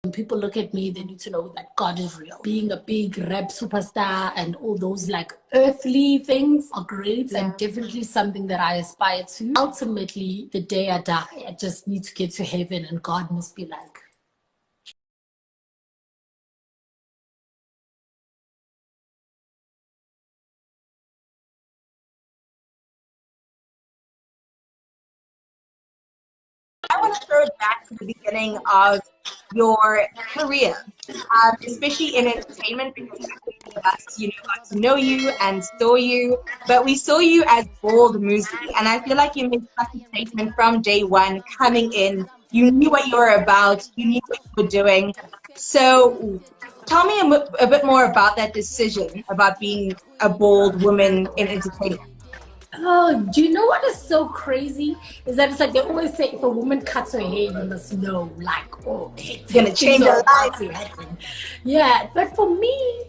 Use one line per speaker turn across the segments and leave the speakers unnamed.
When people look at me, they need to know that God is real. Being a big rap superstar and all those like earthly things are great and definitely something that I aspire to. Ultimately, the day I die, I just need to get to heaven and God must be like,
I want to throw it back to the beginning of your career, especially in entertainment, because many of us, got to know you and saw you, but we saw you as Bald Moozlie, and I feel like you made such a statement from day one coming in. You knew what you were about, you knew what you were doing. So tell me a bit more about that decision about being a bold woman in entertainment.
oh, do you know what is so crazy? Is that it's like they always say if a woman cuts her hair, you must know, like, oh,
It's gonna
things
change
are
your
about
life.
to happen. Yeah, but for me,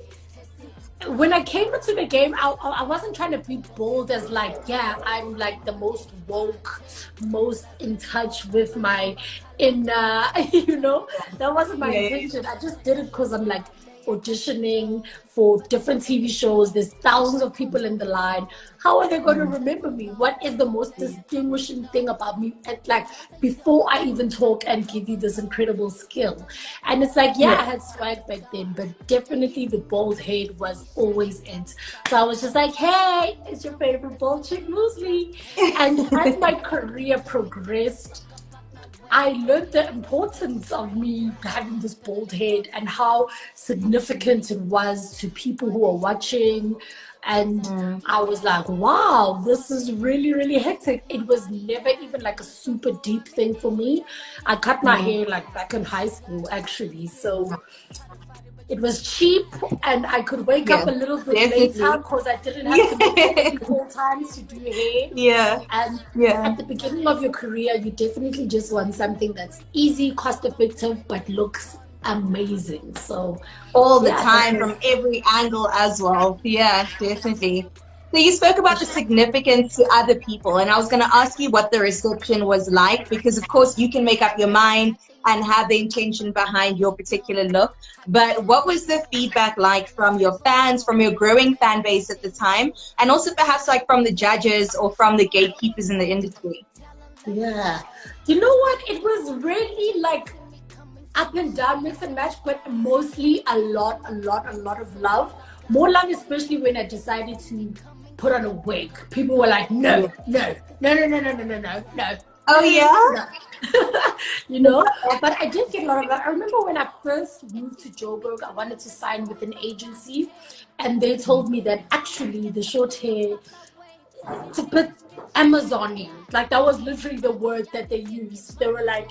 when I came into the game, I wasn't trying to be bold as like, yeah, I'm like the most woke, most in touch with my inner, that wasn't my
Yeah.
intention. I just did it because I'm like auditioning for different TV shows. There's thousands of people in the line. How are they going to remember me? What is the most distinguishing thing about me? And like before I even talk and give you this incredible skill. And it's like, yeah, I had swag back then, but definitely the bald head was always it. So I was just like, hey, it's your favorite bald chick, Moozlie. And as my career progressed, I learned the importance of me having this bald head and how significant it was to people who are watching. And I was like, wow, this is really, really hectic. It was never even like a super deep thing for me. I cut my hair like back in high school, actually. So it was cheap and I could wake up
Yeah,
a little bit later
definitely.
because I didn't have to make
Yeah.
24 times to do hair.
Yeah.
And
Yeah.
at the beginning of your career, you definitely just want something that's easy, cost effective, but looks amazing. So,
All the
yeah, that
time from
was.
every angle as well. Yeah, definitely. So you spoke about the significance to other people, and I was going to ask you what the reception was like because, of course, you can make up your mind and have the intention behind your particular look. But what was the feedback like from your fans, from your growing fan base at the time, and also perhaps like from the judges or from the gatekeepers in the industry?
Yeah. You know what? It was really like up and down, mix and match, but mostly a lot of love. More love, especially when I decided to put on a wig. People were like,
Yeah.
no, no, no, no, no, no, no, no, no, no,
Oh, yeah?
no. you know, but I did get a lot of that. I remember when I first moved to Joburg, I wanted to sign with an agency, and they told me that actually the short hair, it's a bit Amazonian. Like that was literally the word that they used. They were like,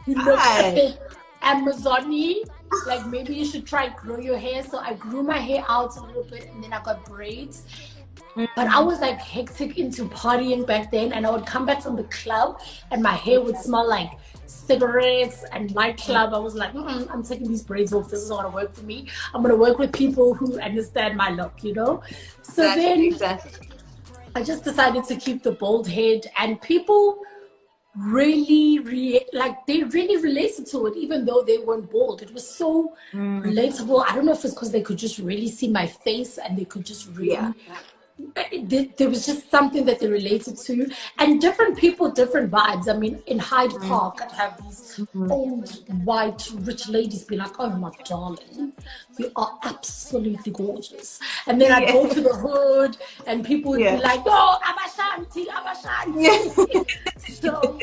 you look a
Hi.
bit Amazon-y. Like maybe you should try grow your hair. So I grew my hair out a little bit and then I got braids. But I was like hectic into partying back then, and I would come back from the club and my hair would smell like cigarettes and nightclub. I was like, I'm taking these braids off. This is not gonna work for me. I'm gonna work with people who understand my look. So
Exactly,
then
exactly.
I just decided to keep the bald head, and people really, like they really related to it, even though they weren't bald. It was so relatable. I don't know if it's because they could just really see my face and they could just
Yeah.
really there was just something that they related to, and different people, different vibes. I mean, in Hyde Park, I'd have these old white rich ladies be like, oh my darling, you are absolutely gorgeous. And then I'd go
Yeah.
to the hood and people would be
Yeah.
like, oh, Abashanti,
Yeah.
Abashanti. So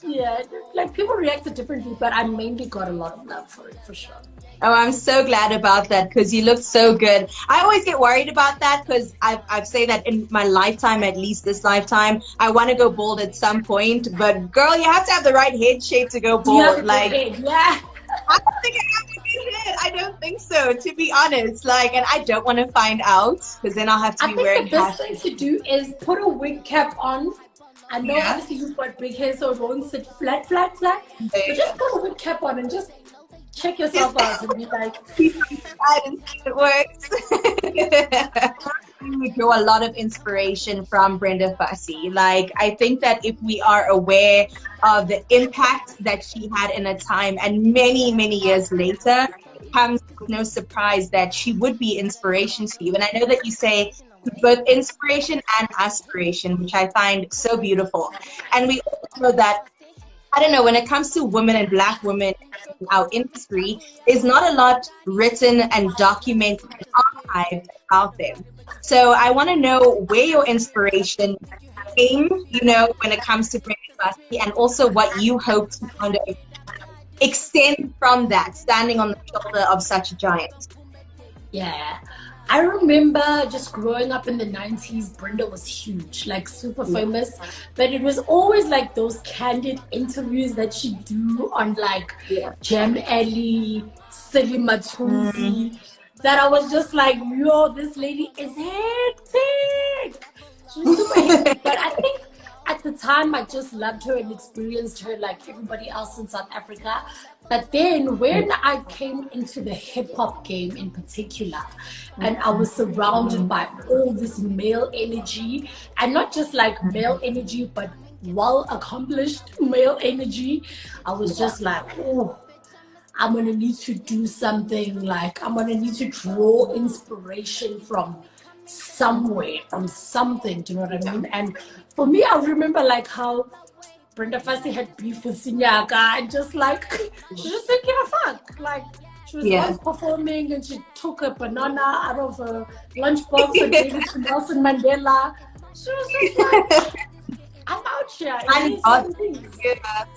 yeah, like people reacted differently, but I mainly got a lot of love for it, for sure.
Oh, I'm so glad about that because you look so good. I always get worried about that because I've said that in my lifetime, at least this lifetime, I want to go bald at some point. But girl, you have to have the right head shape to go
Do you have a
bald.
good
Like,
head? Yeah.
I don't think I have a good head. I don't think so, to be honest. Like, and I don't want to find out because then I'll have to
I
be
think the
wearing
best thing
hashes.
to do is put a wig cap on. I know
Yeah.
obviously you've got big hair, so it won't sit flat, flat, flat. But just put a wig cap on and just check yourself
Just
out and be like,
keep on the side and see if it works. do draw a lot of inspiration from Brenda Fassie. Like, I think that if we are aware of the impact that she had in a time and many, many years later, it comes with no surprise that she would be inspiration to you. And I know that you say both inspiration and aspiration, which I find so beautiful. And we also know that, I don't know, when it comes to women and Black women in our industry, there's not a lot written and documented and archived about them. So I want to know where your inspiration came, you know, when it comes to Brenda Fassie, and also what you hope to kind of extend from that, standing on the shoulder of such a giant.
Yeah. I remember just growing up in the 90s, Brenda was huge, like super famous. But it was always like those candid interviews that she do on like Jam Alley, Silly Matunzi, that I was just like, yo, this lady is hectic. She was super hectic. But I think at the time I just loved her and experienced her like everybody else in South Africa. But then when I came into the hip hop game in particular, and I was surrounded by all this male energy, and not just like male energy, but well accomplished male energy, I was just like, oh, I'm gonna need to do something. Like, I'm gonna need to draw inspiration from somewhere, from something. Do you know what I mean? And for me, I remember like how Brenda Fassie had beef with Sinyaka, and just like she just didn't give a fuck. Like, she was once performing and she took a banana out of a lunchbox and gave it to Nelson Mandela. She was just like, I'm out here.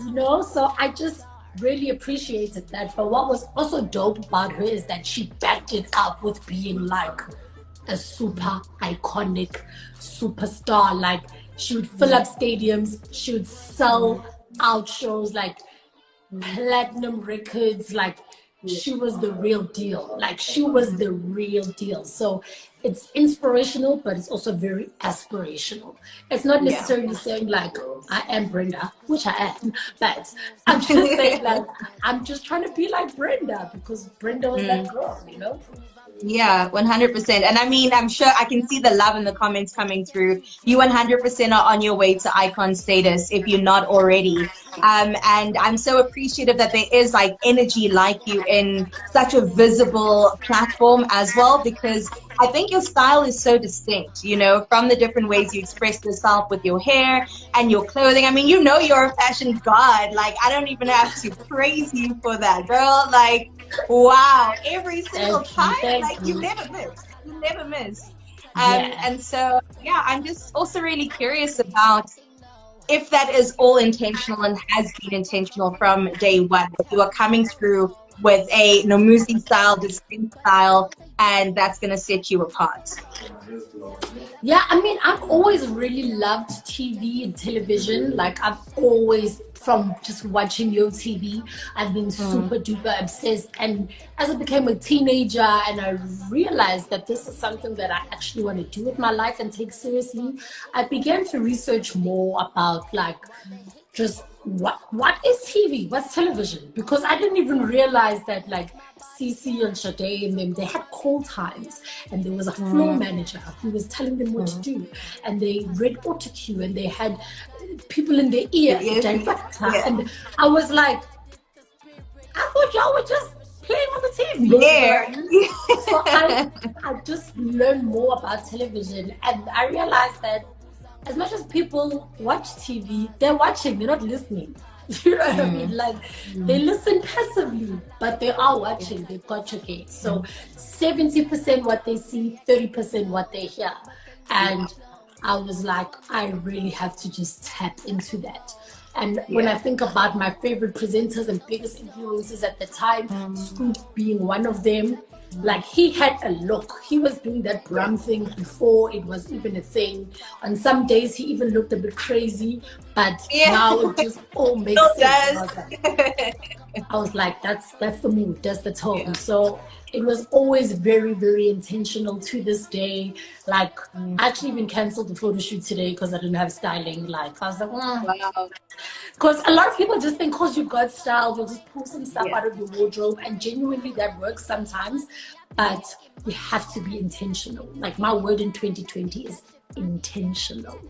You know, so I just really appreciated that. But what was also dope about her is that she backed it up with being like a super iconic superstar. Like, she would fill up stadiums, she would sell out shows, like platinum records. Like, she was the real deal. Like, she was the real deal. So it's inspirational, but it's also very aspirational. It's not necessarily saying like I am Brenda, which I am, but I'm just saying like I'm just trying to be like Brenda, because Brenda was that girl, you know?
Yeah, 100%. And I mean, I'm sure I can see the love in the comments coming through. You 100% are on your way to icon status if you're not already. And I'm so appreciative that there is like energy like you in such a visible platform as well, because I think your style is so distinct, you know, from the different ways you express yourself with your hair and your clothing. I mean, you know, you're a fashion god. Like, I don't even have to praise you for that, girl. Like, wow, every single time, like you never miss. You never miss. And so, yeah, I'm just also really curious about if that is all intentional and has been intentional from day one. That you are coming through with a Nomuzi style, distinct style, and that's going to set you apart.
Yeah, I mean, I've always really loved TV and television. Like, I've always, from just watching Yo TV, I've been super duper obsessed. And as I became a teenager and I realized that this is something that I actually want to do with my life and take seriously, I began to research more about like just what is TV? What's television? Because I didn't even realize that like CC and Sade and them, they had call times, and there was a floor manager who was telling them what to do, and they read autocue, and they had people in their ear, director, and I was like, I thought y'all were just playing on the TV.
Yeah.
So I just learned more about television, and I realized that as much as people watch TV, they're watching, they're not listening. You know what I mean? Like, they listen passively, but they are watching. They've got your gaze. So 70% what they see, 30% what they hear. And I was like, I really have to just tap into that. And when I think about my favorite presenters and biggest influences at the time, Scoop being one of them, like, he had a look. He was doing that Brum thing before it was even a thing. On some days, he even looked a bit crazy, but now it just all makes sense. I was like, that's the mood, that's the tone. So it was always very, very intentional to this day. Like, I actually even canceled the photo shoot today because I didn't have styling. Like, I was like, wow. Because a lot of people just think because you've got style, you'll just pull some stuff out of your wardrobe, and genuinely that works sometimes. but you have to be intentional. Like my word in 2020 is intentional.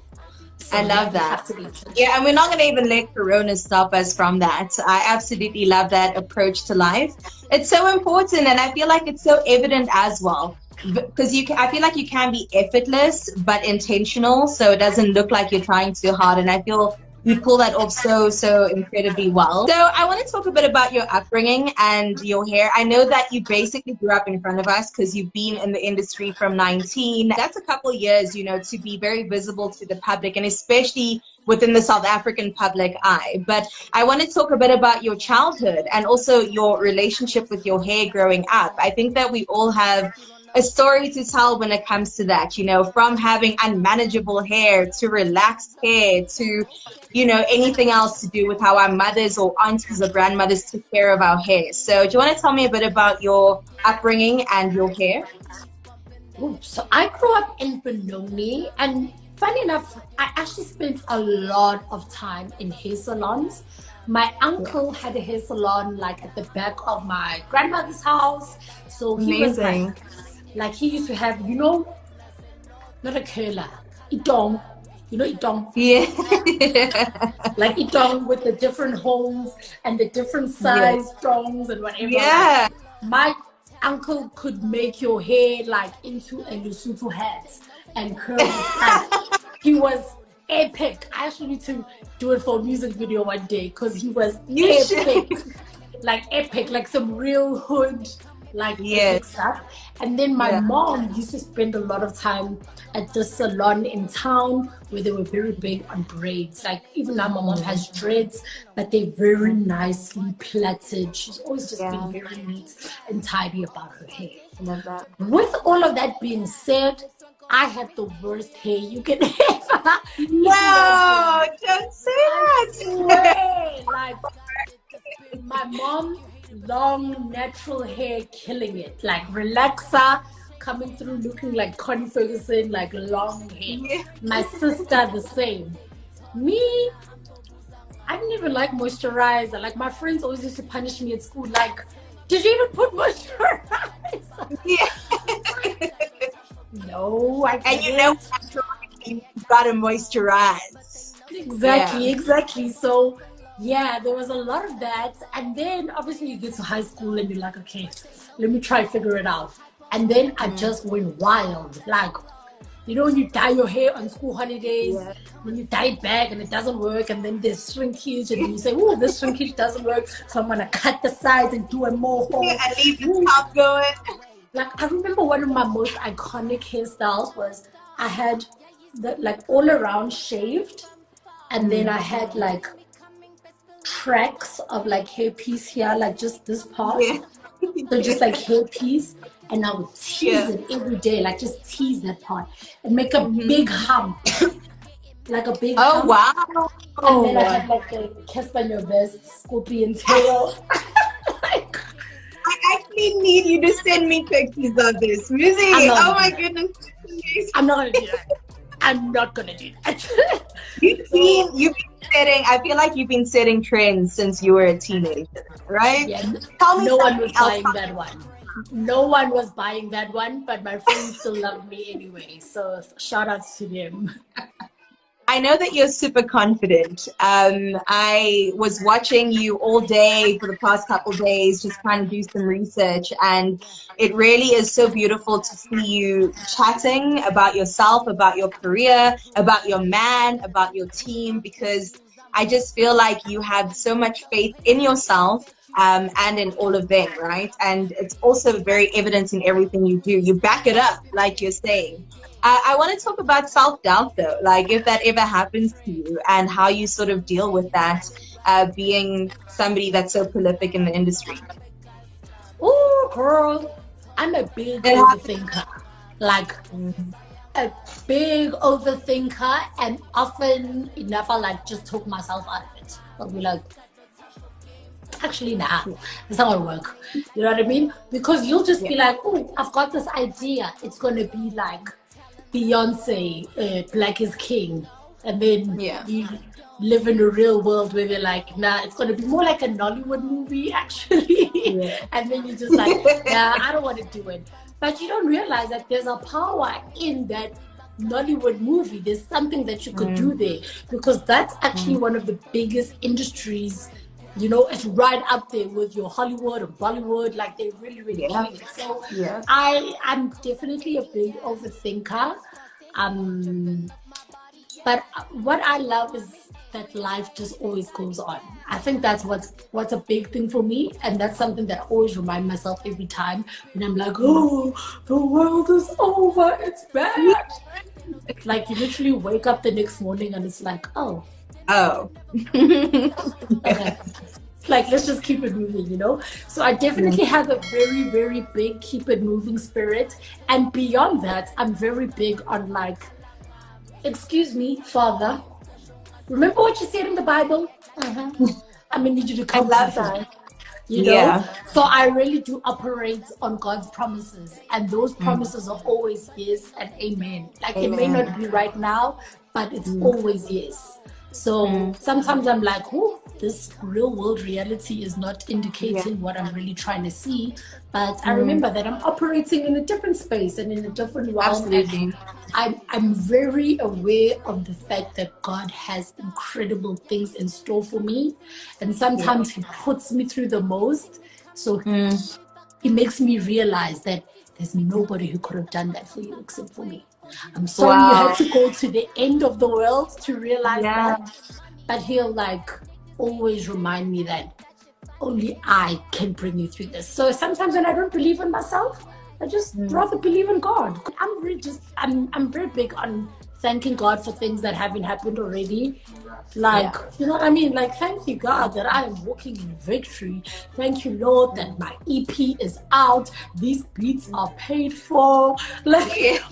So
I love
you
that.
have to be intentional.
Yeah, and we're not going to even let Corona stop us from that. I absolutely love that approach to life. It's so important, and I feel like it's so evident as well. Because I feel like you can be effortless but intentional, so it doesn't look like you're trying too hard. And I feel you pull that off so incredibly well. So I want to talk a bit about your upbringing and your hair. I know that you basically grew up in front of us because you've been in the industry from 19. That's a couple years, you know, to be very visible to the public, and especially within the South African public eye. But I want to talk a bit about your childhood and also your relationship with your hair growing up. I think that we all have a story to tell when it comes to that, you know, from having unmanageable hair to relaxed hair to, you know, anything else to do with how our mothers or aunties or grandmothers took care of our hair. So do you want to tell me a bit about your upbringing and your hair?
Ooh, so I grew up in Benoni, and funny enough, I actually spent a lot of time in hair salons. My uncle had a hair salon like at the back of my grandmother's house. So he was
Amazing.
like he used to have, you know, not a curler, itong, you know, itong,
Yeah.
like itong with the different holes and the different
Yes.
size tongs and whatever.
Yeah.
Like my uncle could make your hair like into a Lesotho hat and curls. And he was epic. I actually need to do it for a music video one day because he was
You
epic.
should.
Like epic, like some real hood, like
Yes.
epic stuff. And then my
Yeah.
mom used to spend a lot of time at the salon in town where they were very big on braids. Like even now my mom has dreads, but they're very nicely plaited. She's always just been
Yeah.
very neat and tidy about her hair.
Love that.
With all of that being said, I had the worst hair you can ever
No,
imagine.
don't say
I
that.
swear, like my mom, long natural hair, killing it, like relaxer, coming through looking like Connie Ferguson, like long hair.
Yeah.
My sister the same. Me, I didn't even like moisturizer. Like my friends always used to punish me at school, like, did you even put moisturizer?
Yeah.
No, I
And you
didn't.
know, you gotta moisturize.
Exactly,
Yeah.
exactly. So yeah, there was a lot of that. And then obviously you get to high school and you're like, okay, let me try figure it out. And then I just went wild. Like, you know, when you dye your hair on school holidays,
Yeah.
when you dye it back and it doesn't work, and then there's shrinkage, and you say, oh, this shrinkage doesn't work, so I'm gonna cut the sides and do a more hole.
Yeah, and leave the top going.
Like I remember one of my most iconic hairstyles was I had the like all around shaved, and then I had like tracks of like hairpiece here, like just this part.
Yeah.
So just like hairpiece, and I would tease
Yeah.
it every day, like just tease that part and make a big hump, like a big
Oh
hump.
wow.
And then I had like the Casper on your best scorpion tail. Like,
I actually need you to send me pictures of this. Muzi,
I'm not
oh
gonna
my
do
goodness.
I'm not gonna do that. I'm not gonna do that.
You've been setting, I feel like you've been setting trends since you were a teenager, right?
Yeah,
Tell me
no one was
something else.
buying that one. No one was buying that one, but my friends still love me anyway. So shout outs to them.
I know that you're super confident. I was watching you all day for the past couple days, just trying to do some research, and it really is so beautiful to see you chatting about yourself, about your career, about your man, about your team, because I just feel like you have so much faith in yourself. And in all of them, right? And it's also very evident in everything you do. You back it up, like you're saying. I want to talk about self-doubt though, like if that ever happens to you and how you sort of deal with that, being somebody that's so prolific in the industry.
Oh, girl, I'm a big
It happens.
overthinker. Like a big overthinker, and often enough I like just talk myself out of it. I'll be like, actually, nah, it's not gonna work. You know what I mean? Because you'll just be like, oh, I've got this idea. It's gonna be like Beyonce, Black is King, and then
Yeah.
live in a real world where they're like, nah, it's going to be more like a Nollywood movie, actually.
Yeah.
And then you're just like, nah, I don't want to do it. But you don't realize that there's a power in that Nollywood movie. There's something that you could do there, because that's actually one of the biggest industries. You know, it's right up there with your Hollywood or Bollywood. Like, they're really, really killing it. So I'm definitely a big overthinker. But what I love is that life just always goes on. I think that's what's a big thing for me, and that's something that I always remind myself every time when I'm like, oh, the world is over, it's bad. Like, you literally wake up the next morning and it's like, oh, okay. Like, let's just keep it moving, you know? So I definitely have a very, very big keep it moving spirit. And beyond that, I'm very big on, like, excuse me, Father, remember what you said in the Bible? I'm gonna need you to come
I love
through.
that.
You know? So I really do operate on God's promises, and those promises are always yes and amen. Like, it may not be right now, but it's always yes. So sometimes I'm like, oh, this real world reality is not indicating what I'm really trying to see. But I remember that I'm operating in a different space and in a different realm.
Absolutely.
And I'm very aware of the fact that God has incredible things in store for me. And sometimes He puts me through the most. So He makes me realize that there's nobody who could have done that for you except for me. I'm sorry you had to go to the end of the world to realize that. But He'll, like, always remind me that only I can bring you through this. So sometimes when I don't believe in myself, I just rather believe in God. I'm very big on thanking God for things that haven't happened already. Like, you know what I mean? Like, thank you, God, that I am walking in victory. Thank you, Lord, that my EP is out. These beats are paid for. Like,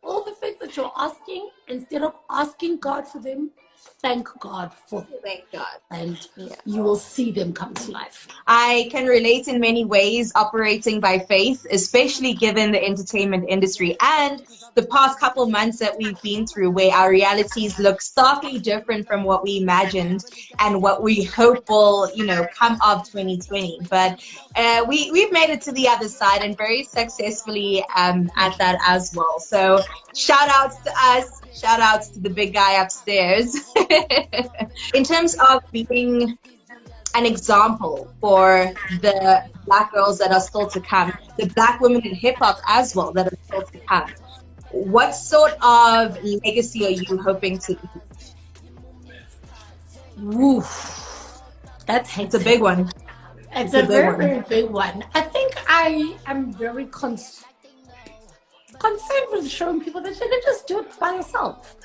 all the things that you're asking, instead of asking God for them, thank God for them.
Thank God.
And you will see them come to life.
I can relate in many ways operating by faith, especially given the entertainment industry and the past couple months that we've been through, where our realities look starkly different from what we imagined and what we hope will, you know, come of 2020. But we've made it to the other side, and very successfully at that as well. So shout outs to us. Shout outs to the big guy upstairs. In terms of being an example for the Black girls that are still to come, the Black women in hip hop as well that are still to come, what sort of legacy are you hoping to leave?
Woof. That's hectic.
It's a big one.
It's a very, very big one. I think I am very concerned with showing people that you can just do it by yourself.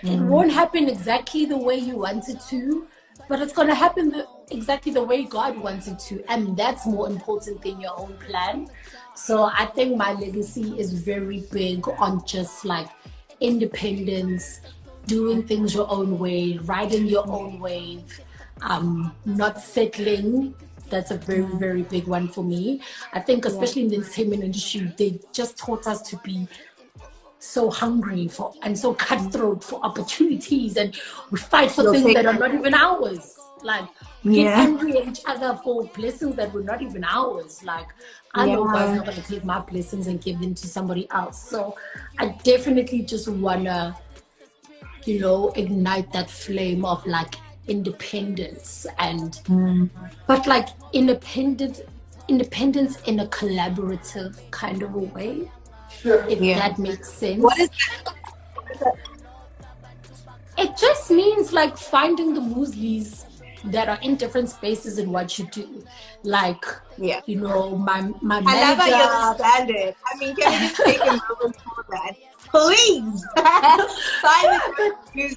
It won't happen exactly the way you want it to, but it's going to happen exactly the way God wants it to. And that's more important than your own plan. So I think my legacy is very big on just, like, independence, doing things your own way, riding your own wave, not settling. That's a very, very big one for me. I think especially in the entertainment industry, they just taught us to be so hungry for and so cutthroat for opportunities, and we fight for things that are not even ours. Like, we get angry at each other for blessings that were not even ours. Like, I know God's not going to take my blessings and give them to somebody else. So I definitely just want to, you know, ignite that flame of, like, independence, and but, like, independence in a collaborative kind of a way, if that makes sense.
What is that?
It just means, like, finding the Moozlies that are in different spaces in what you do. Like, you know, my manager.
I love how you understand it. I mean, can we just take a moment for that? Please! Find the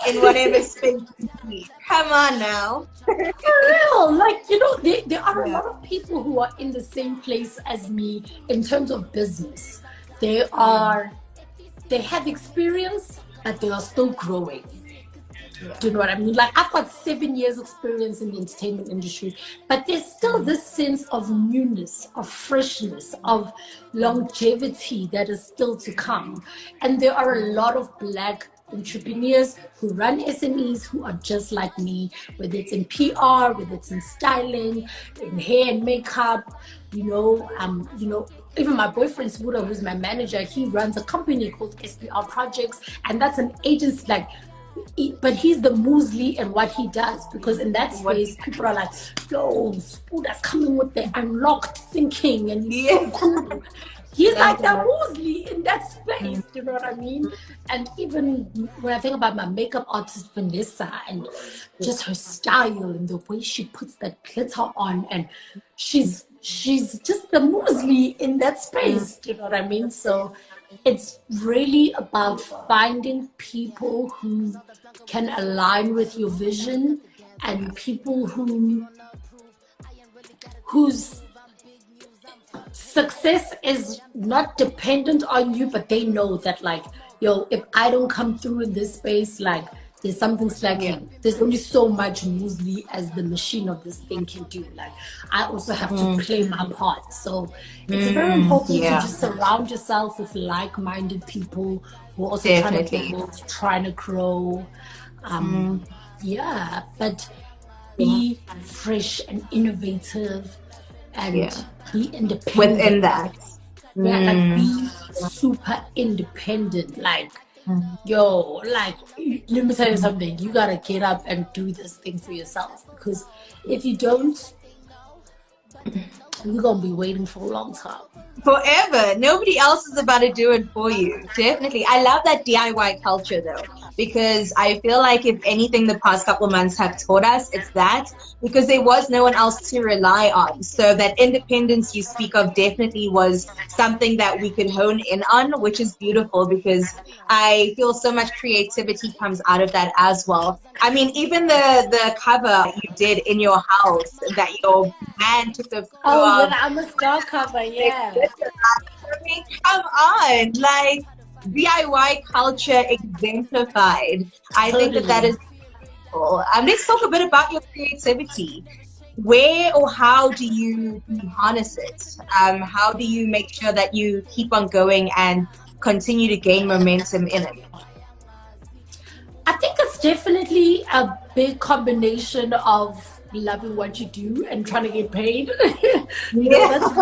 in whatever space you need. Come on now.
For real. Like, you know, there are a lot of people who are in the same place as me in terms of business. They have experience, but they are still growing. Do you know what I mean? Like, I've got 7 years experience in the entertainment industry, but there's still this sense of newness, of freshness, of longevity that is still to come. And there are a lot of Black entrepreneurs who run SMEs who are just like me, whether it's in PR, whether it's in styling, in hair and makeup, even my boyfriend Smuda, who's my manager, he runs a company called SPR Projects, and that's an agency but he's the Moozlie in what he does, because in that space people are like, yo, Spuda's coming with the unlocked thinking and he's so cool. He's like the Moozlie in that space, you know what I mean? And even when I think about my makeup artist Vanessa and just her style and the way she puts that glitter on, and she's just the Moozlie in that space, you know what I mean? So it's really about finding people who can align with your vision, and people whose success is not dependent on you, but they know that, like, yo, if I don't come through in this space, like, there's something slacking. There's only so much Moozlie as the machine of this thing can do. Like, I also have to play my part. So it's very important to just surround yourself with like-minded people who are also trying to build, trying to grow. But be fresh and innovative and be independent.
Within that.
Like, be super independent. Like, yo, like, let me tell you something. You gotta get up and do this thing for yourself, because if you don't, you're gonna be waiting for a long time.
Forever. Nobody else is about to do it for you. Definitely. I love that DIY culture though, because I feel like if anything the past couple of months have taught us, it's that, because there was no one else to rely on. So that independence you speak of definitely was something that we could hone in on, which is beautiful, because I feel so much creativity comes out of that as well. I mean, even the cover you did in your house that your man took the photo of.
I'm a star cover, yeah.
I mean, come on, like, DIY culture exemplified. I think that is cool. Let's talk a bit about your creativity. Where or how do you harness it? How do you make sure that you keep on going and continue to gain momentum in it?
I think it's definitely a big combination of loving what you do and trying to get paid. That's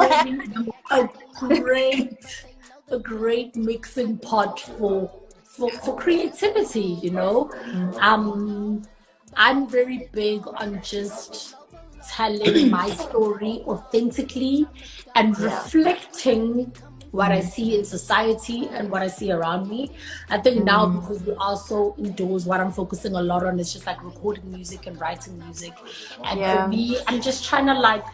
really a great mixing pot for creativity, you know. I'm very big on just telling my story authentically and reflecting what I see in society and what I see around me. I think now, because we are so indoors, what I'm focusing a lot on is just like recording music and writing music. And for me, I'm just trying to like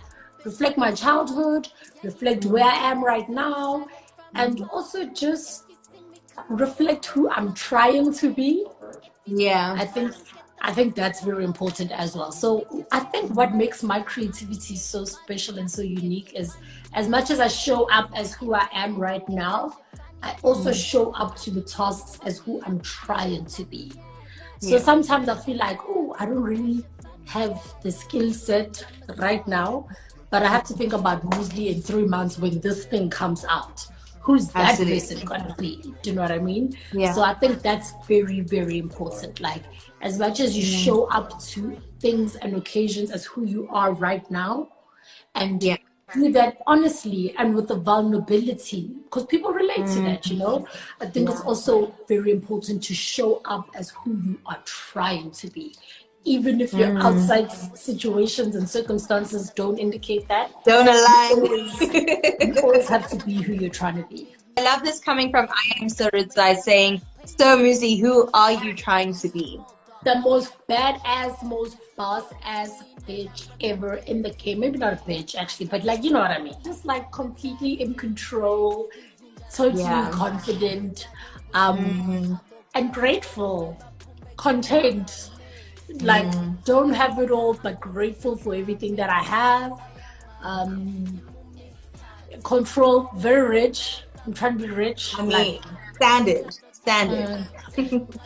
reflect my childhood, reflect where I am right now, and also just reflect who I'm trying to be. I think that's very important as well. So I think what makes my creativity so special and so unique is, as much as I show up as who I am right now, I also show up to the tasks as who I'm trying to be. So sometimes I feel like, oh, I don't really have the skill set right now, but I have to think about Moozlie in 3 months when this thing comes out. Who's that person gonna be? Do you know what I mean? So I think that's very, very important. Like, as much as you show up to things and occasions as who you are right now, and do that honestly and with the vulnerability, because people relate to that, you know. I think it's also very important to show up as who you are trying to be, even if your outside situations and circumstances don't indicate that.
Don't align.
You always have to be who you're trying to be.
I love this coming from I Am Saritzai saying, so Moozlie, who are you trying to be?
The most badass, most boss-ass bitch ever in the game. Maybe not a bitch, actually, but like, you know what I mean. Just like completely in control, totally confident, and grateful, content. Like, don't have it all, but grateful for everything that I have. Control, very rich. I'm trying to be rich.
I mean, like, standard.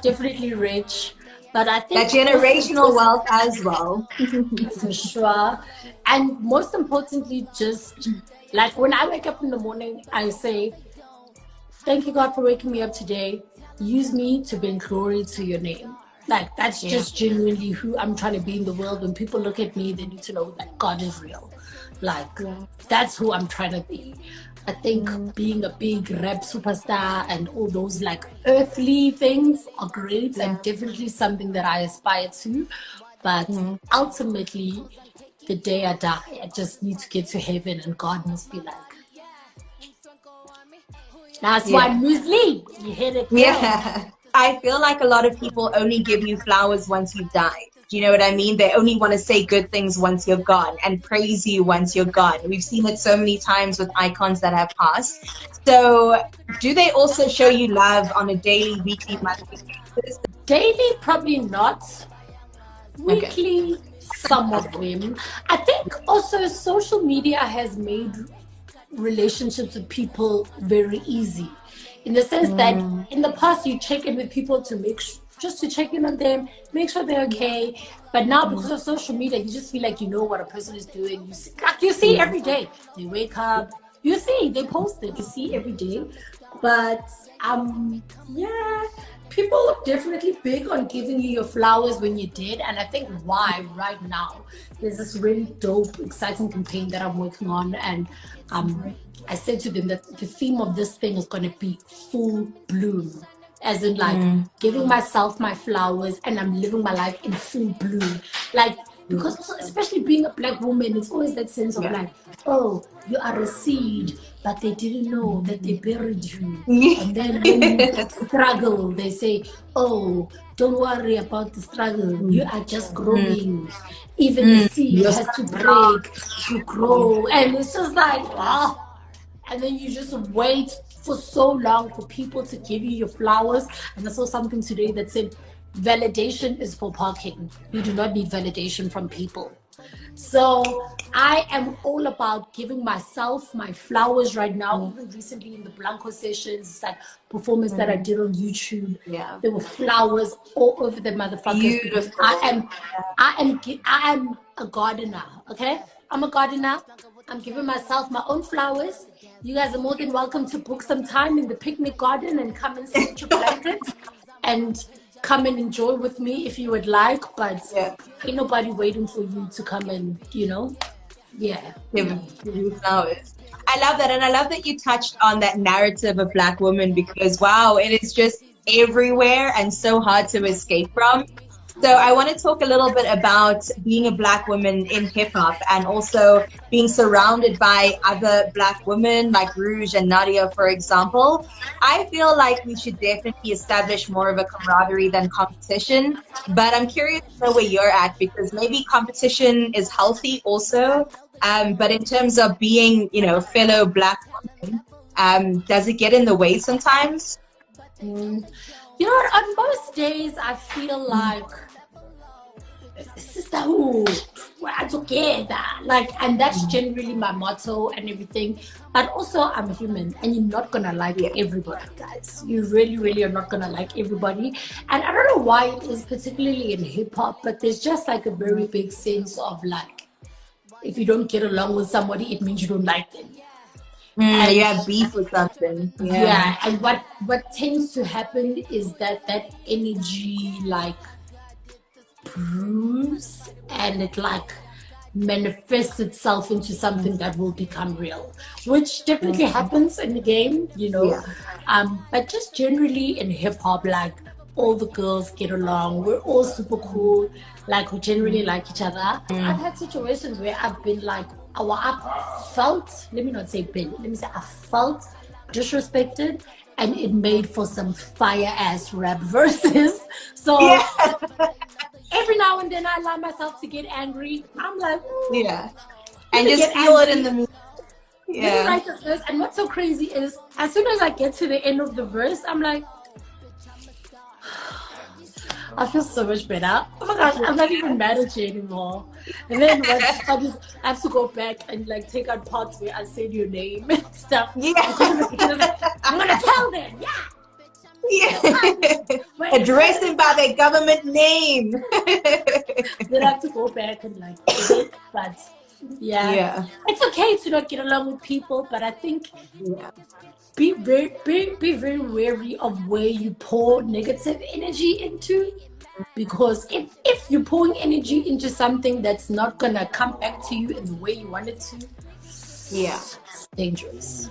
Definitely rich. But I think
that generational wealth as well.
For sure. And most importantly, just like when I wake up in the morning, I say, thank you, God, for waking me up today. use me to bring glory to your name. Like, that's just genuinely who I'm trying to be in the world. When people look at me, they need to know that God is real. Like, that's who I'm trying to be. I think being a big rap superstar and all those like earthly things are great and definitely something that I aspire to. But ultimately, the day I die, I just need to get to heaven and God must be like, that's why Moozlie, you hit it, girl.
Yeah. I feel like a lot of people only give you flowers once you've died. Do you know what I mean? They only want to say good things once you're gone and praise you once you're gone. We've seen it so many times with icons that have passed. So, do they also show you love on a daily, weekly, monthly basis?
Daily, probably not.
Okay.
Weekly, some of them. I think also social media has made relationships with people very easy, in the sense that in the past you check in with people to make just to check in on them, make sure they're okay. But now because of social media, you just feel like you know what a person is doing. You see, like you see every day. They wake up, you see, they post it, you see every day. But yeah, people are definitely big on giving you your flowers when you're dead. And I think why right now there's this really dope, exciting campaign that I'm working on. And I said to them that the theme of this thing is going to be full bloom, as in like giving myself my flowers and I'm living my life in full bloom. Like, because also, especially being a black woman, it's always that sense of like, oh, you are a seed, but they didn't know that they buried you. And then when you struggle, they say, oh, don't worry about the struggle. You are just growing. Even the seed has to break to grow. And it's just like, wow. And then you just wait for so long for people to give you your flowers. And I saw something today that said, validation is for parking. You do not need validation from people. So I am all about giving myself my flowers right now. Even recently in the Blanco sessions, that performance that I did on YouTube, there were flowers all over the motherfuckers. Because I am a gardener. Okay, I'm a gardener. I'm giving myself my own flowers. You guys are more than welcome to book some time in the picnic garden and come and sit your blankets and come and enjoy with me if you would like. But ain't nobody waiting for you to come and, give
you flowers. I love that. And I love that you touched on that narrative of Black women because, wow, it is just everywhere and so hard to escape from. So I want to talk a little bit about being a Black woman in hip hop and also being surrounded by other Black women like Rouge and Nadia, for example. I feel like we should definitely establish more of a camaraderie than competition. But I'm curious to know where you're at because maybe competition is healthy also. But in terms of being, fellow Black women, does it get in the way sometimes?
You know what? On most days, I feel like sisterhood, we're together. Like, and that's generally my motto and everything. But also, I'm human, and you're not gonna like everybody, guys. You really, really are not gonna like everybody. And I don't know why it is, particularly in hip hop, but there's just like a very big sense of like, if you don't get along with somebody, it means you don't like them.
And you have beef with something.
Yeah, and what tends to happen is that energy like brews and it like manifests itself into something that will become real, which definitely happens in the game, but just generally in hip hop, like all the girls get along, we're all super cool, like we generally like each other. I've had situations where I've been like, I felt, let me not say been, let me say I felt disrespected, and it made for some fire ass rap verses. So every now and then I allow myself to get angry. I'm like,
and just feel it in the music.
Let me write this verse. And what's so crazy is, as soon as I get to the end of the verse, I'm like, I feel so much better. Oh my gosh, I'm not even mad at you anymore. And then I have to go back and like take out parts where I said your name and stuff. I'm gonna tell them,
address them by their government name.
Then I have to go back and like edit, but it's okay to not get along with people, but I think be very wary of where you pour negative energy into, because if you're pouring energy into something that's not gonna come back to you in the way you want it to,
Yeah.
it's dangerous.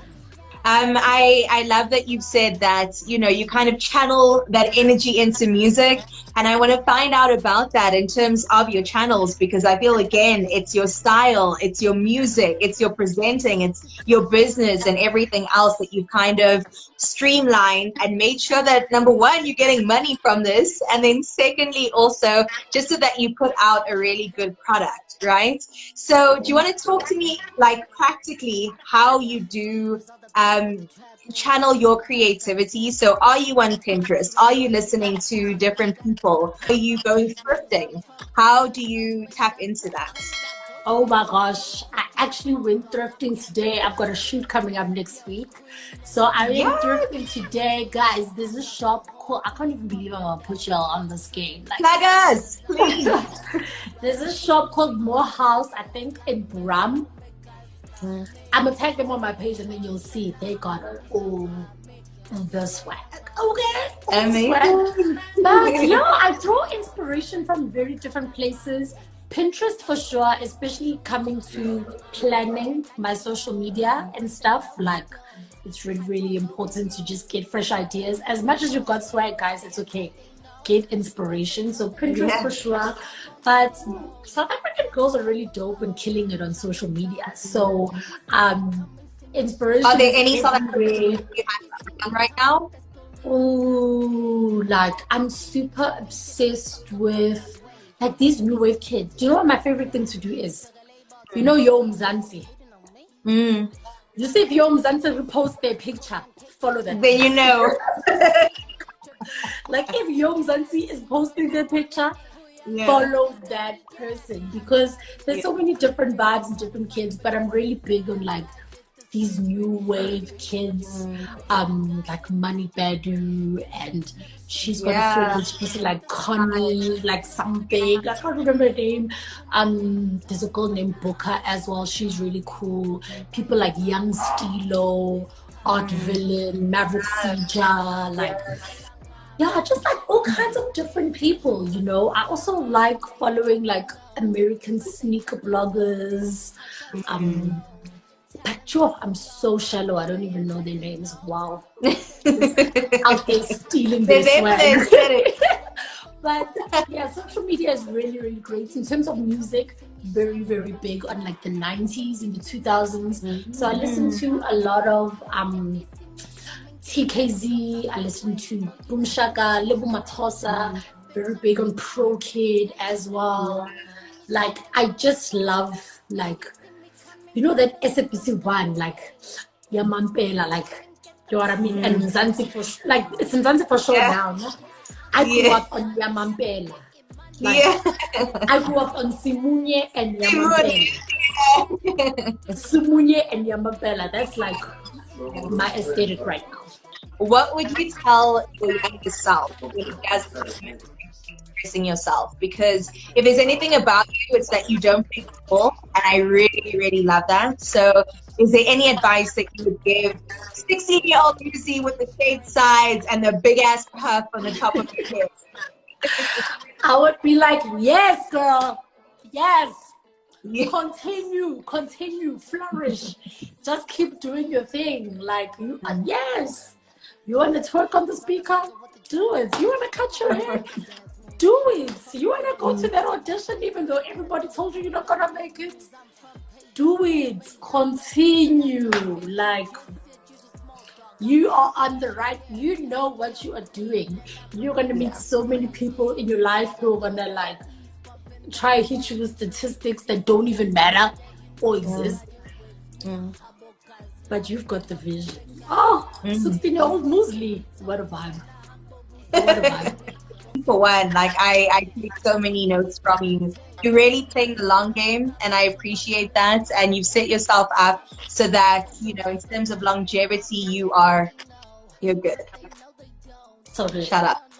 I love that you've said that, you know, you kind of channel that energy into music. And I want to find out about that in terms of your channels, because I feel, again, it's your style, it's your music, it's your presenting, it's your business and everything else that you've kind of streamlined and made sure that, number one, you're getting money from this. And then secondly, also, just so that you put out a really good product, right? So do you want to talk to me, like, practically how you do channel your creativity? So are you on Pinterest? Are you listening to different people? Are you going thrifting? How do you tap into that?
Oh my gosh, I actually went thrifting today. I've got a shoot coming up next week. So I went
Yeah,
thrifting today. Guys, there's a shop called, I can't even believe I'm gonna put y'all on this game. Like,
plug us, please.
there's a shop called Morehouse, I think in Bram. I'm gonna tag them on my page and then you'll see they got all the swag. Okay, all the swag.
Amazing.
But yeah, I draw inspiration from very different places. Pinterest for sure, especially coming to planning my social media and stuff. Like, it's really, really important to just get fresh ideas. As much as you've got swag, guys, it's okay. Get inspiration. So Pinterest
Yeah.
for sure. But South African girls are really dope and killing it on social media. So inspiration
Are there
is
any South
everywhere.
African right now?
Oh, like I'm super obsessed with like these new wave kids. Do you know what my favorite thing to do is? You know Yo Mzansi.
Mm.
You see if Yo Mzansi repost their picture, follow that.
Then you know.
Like if Yo Mzansi is posting their picture,
Yeah.
follow that person, because there's so many different vibes and different kids, but I'm really big on like these new wave kids, like Money Badu, and she's got a friend which is like Connie, like something. I can't remember her name. There's a girl named Booker as well. She's really cool. People like Young Stilo, Art Villain, Maverick Sija, like yeah, just like all kinds of different people, you know. I also like following like American sneaker bloggers. But sure, I'm so shallow. I don't even know their names. Wow, out there stealing their swag. But yeah, social media is really, really great in terms of music. Very, very big on like the 90s and the 2000s. So I listen to a lot of TKZ. I listen to Boom Shaka, Lebu Matosa. Very big on Pro Kid as well. Like I just love like, you know, that SAPC one, like Yamampela, like, you know what I mean? And Mzansi for like it's Mzansi for sure now. No? I grew up on Yamampela. Like, I grew up on Simunye and Yamampela. Simunye and Yamampela. That's like my aesthetic right now.
What would you tell your younger self when you guys expressing yourself? Because if there's anything about you, it's that you don't play football, and I really, really love that. So is there any advice that you would give 16-year-old Moozlie with the shaved sides and the big ass puff on the top of your head?
I would be like, yes, girl. Yes.
Yeah.
Continue, flourish. Just keep doing your thing. Like you yes. You want to twerk on the speaker? Do it. You want to cut your hair? Do it. You want to go to that audition even though everybody told you you're not going to make it? Do it. Continue. Like, you are on the right, you know what you are doing. You're going to meet so many people in your life who are going to like try to hit you with statistics that don't even matter or exist. But you've got the vision. Oh, 16-year-old Moozlie. What a vibe. What a vibe.
For one, like I take so many notes from you. You're really playing the long game, and I appreciate that. And you've set yourself up so that, you know, in terms of longevity, you're good.
So good.
Shut up.